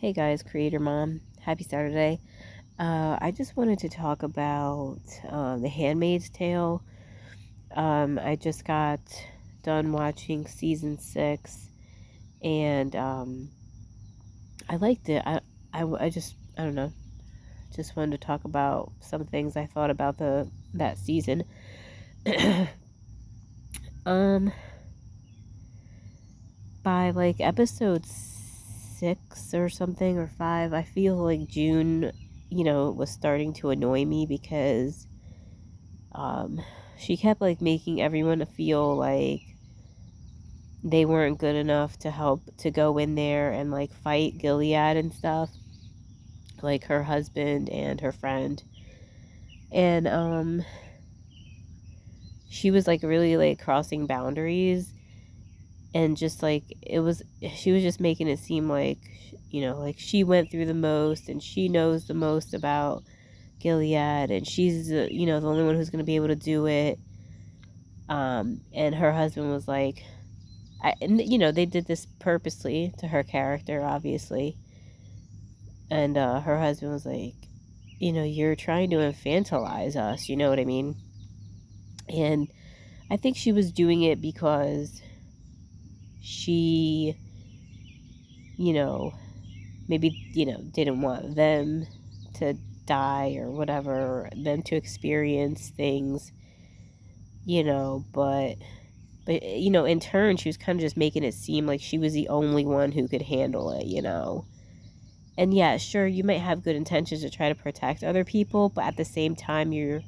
Hey guys, Creator Mom. Happy Saturday. I just wanted to talk about The Handmaid's Tale. I just got done watching season 6 and I liked it. I don't know, just wanted to talk about some things I thought about that season. um, by like episode 6 or something or 5, I feel like June, was starting to annoy me because um she kept like making everyone feel like they weren't good enough to help to go in there and like fight Gilead and stuff, like her husband and her friend. And she was like really like crossing boundaries, and just like she was just making it seem like, like she went through the most and she knows the most about Gilead, and she's the only one who's going to be able to do it. And her husband was like, and they did this purposely to her character, obviously. And her husband was like, you're trying to infantilize us, you know what I mean? And I think she was doing it because she, you know, maybe, didn't want them to die or whatever, them to experience things, but in turn she was kind of just making it seem like she was the only one who could handle it. And yeah, sure, you might have good intentions to try to protect other people, but at the same time you're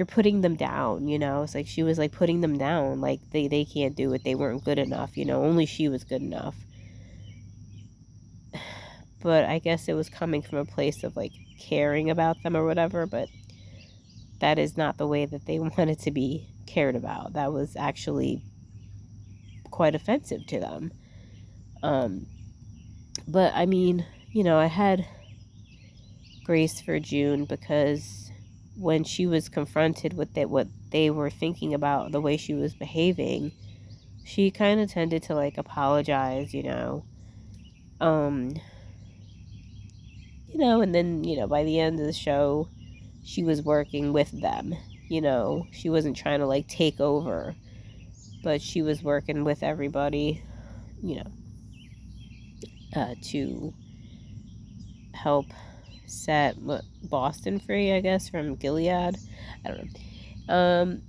putting them down. It's like she was like putting them down, like they can't do it, they weren't good enough. Only she was good enough. But I guess it was coming from a place of like caring about them or whatever, but that is not the way that they wanted to be cared about. That was actually quite offensive to them. Um, but I mean, I had grace for June because when she was confronted with what they were thinking about the way she was behaving, she kind of tended to like apologize. Um, and then, by the end of the show, she was working with them. She wasn't trying to like take over, but she was working with everybody, you know, to help set Boston free, I guess, from Gilead. I don't know.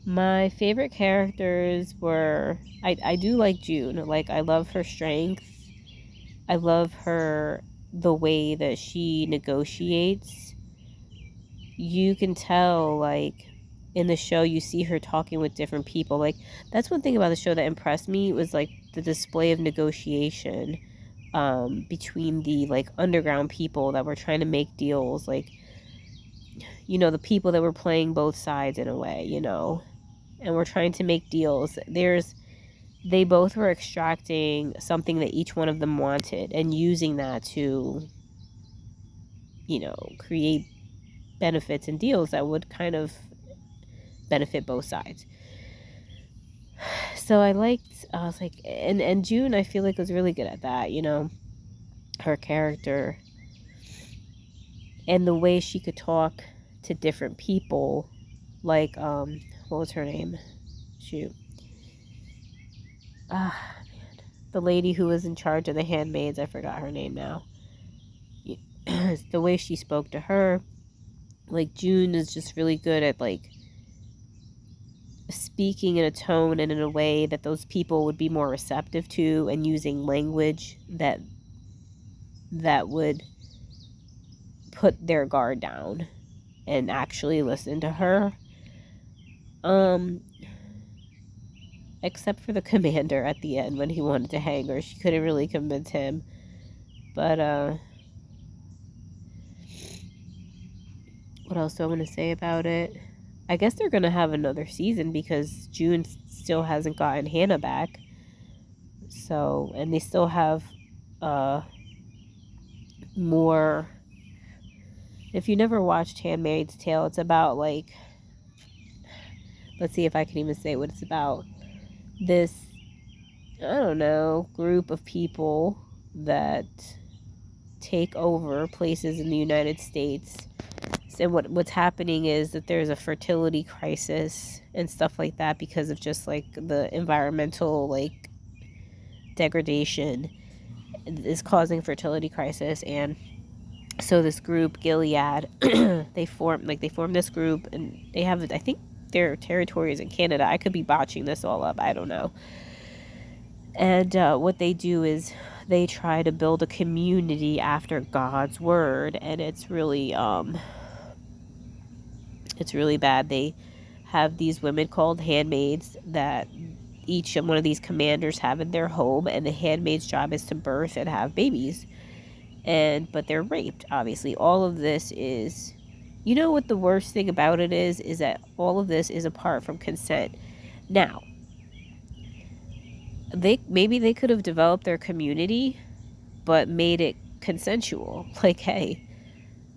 My favorite characters were, I do like June. Like, I love her strength. I love her, the way that she negotiates. You can tell, like, in the show, you see her talking with different people. Like, that's one thing about the show that impressed me, was like the display of negotiation between the like underground people that were trying to make deals. Like, the people that were playing both sides in a way. And were trying to make deals. They both were extracting something that each one of them wanted and using that to, create benefits and deals that would kind of benefit both sides. So I was like, and June, I feel like, was really good at that. Her character and the way she could talk to different people. Like, what was her name? Shoot. Man. The lady who was in charge of the handmaids, I forgot her name now. The way she spoke to her, like, June is just really good at like speaking in a tone and in a way that those people would be more receptive to, and using language that would put their guard down and actually listen to her. Except for the commander at the end when he wanted to hang her. She couldn't really convince him. But what else do I want to say about it? I guess they're going to have another season because June still hasn't gotten Hannah back. So, and they still have more. If you never watched Handmaid's Tale, it's about like, let's see if I can even say what it's about. this, I don't know, group of people that take over places in the United States. And what's happening is that there's a fertility crisis and stuff like that because of just like the environmental like degradation is causing fertility crisis. And so this group Gilead, they formed this group, and they have, I think their territory is in Canada. I could be botching this all up, I don't know. And what they do is they try to build a community after God's word, and it's really bad. They have these women called handmaids that each one of these commanders have in their home, and the handmaid's job is to birth and have babies. But they're raped, obviously. All of this is, you know what the worst thing about it is that all of this is apart from consent. Now, they could have developed their community but made it consensual. Like, hey,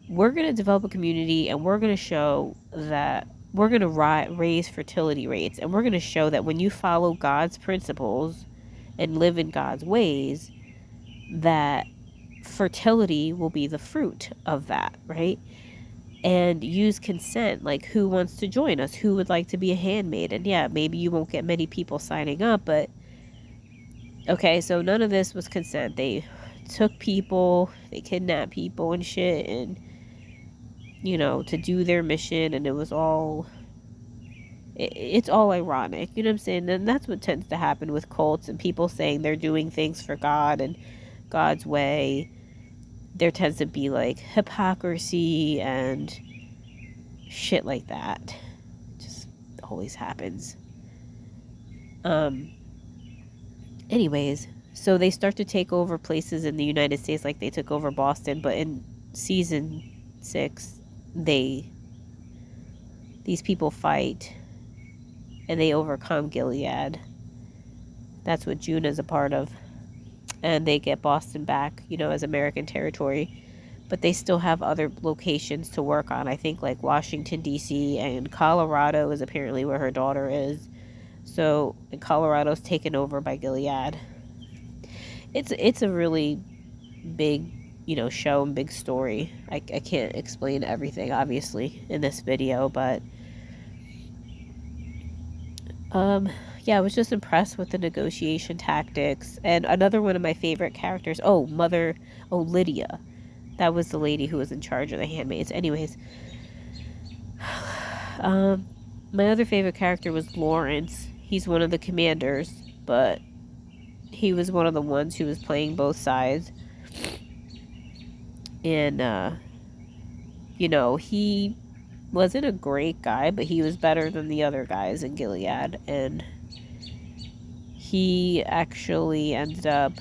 we're going to develop a community, and we're going to show that we're going to raise fertility rates, and we're going to show that when you follow God's principles and live in God's ways, that fertility will be the fruit of that, right? And use consent, like who wants to join us, who would like to be a handmaid. And yeah, maybe you won't get many people signing up, but okay, so none of this was consent. They took people, they kidnapped people and shit, and to do their mission, and it's all ironic, you know what I'm saying? And that's what tends to happen with cults and people saying they're doing things for God and God's way. There tends to be like hypocrisy and shit like that. Just always happens. Anyways, so they start to take over places in the United States, like they took over Boston, but in season 6, these people fight and they overcome Gilead. That's what June is a part of. And they get Boston back, as American territory. But they still have other locations to work on. I think like Washington, D.C. and Colorado is apparently where her daughter is. So Colorado's taken over by Gilead. It's a really big, show and big story. I can't explain everything, obviously, in this video, but yeah, I was just impressed with the negotiation tactics. And another one of my favorite characters, Lydia. That was the lady who was in charge of the handmaids. Anyways, my other favorite character was Lawrence. He's one of the commanders, but he was one of the ones who was playing both sides. And, he wasn't a great guy, but he was better than the other guys in Gilead. And he actually ended up,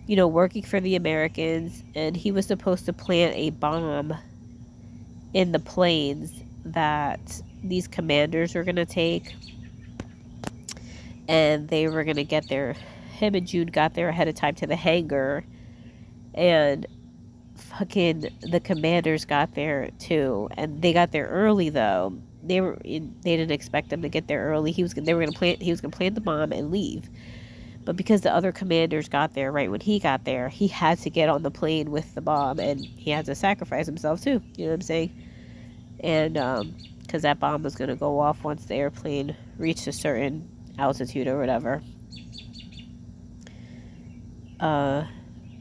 working for the Americans, and he was supposed to plant a bomb in the planes that these commanders were going to take. And they were going to get there. Him and June got there ahead of time to the hangar. And fucking the commanders got there too. And they got there early though. They didn't expect them to get there early. He was going to plant the bomb and leave. But because the other commanders got there right when he got there, he had to get on the plane with the bomb, and he had to sacrifice himself too. You know what I'm saying? And because that bomb was going to go off once the airplane reached a certain altitude or whatever.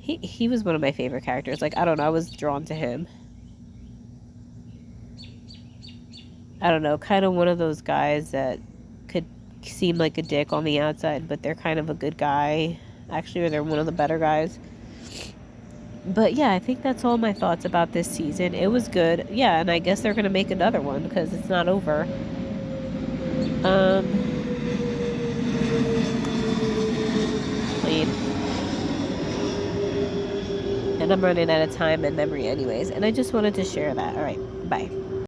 He was one of my favorite characters. Like, I don't know, I was drawn to him. I don't know, kind of one of those guys that could seem like a dick on the outside, but they're kind of a good guy. Actually, or they're one of the better guys. But yeah, I think that's all my thoughts about this season. It was good. Yeah, and I guess they're going to make another one because it's not over. And I'm running out of time and memory anyways. And I just wanted to share that. All right, bye.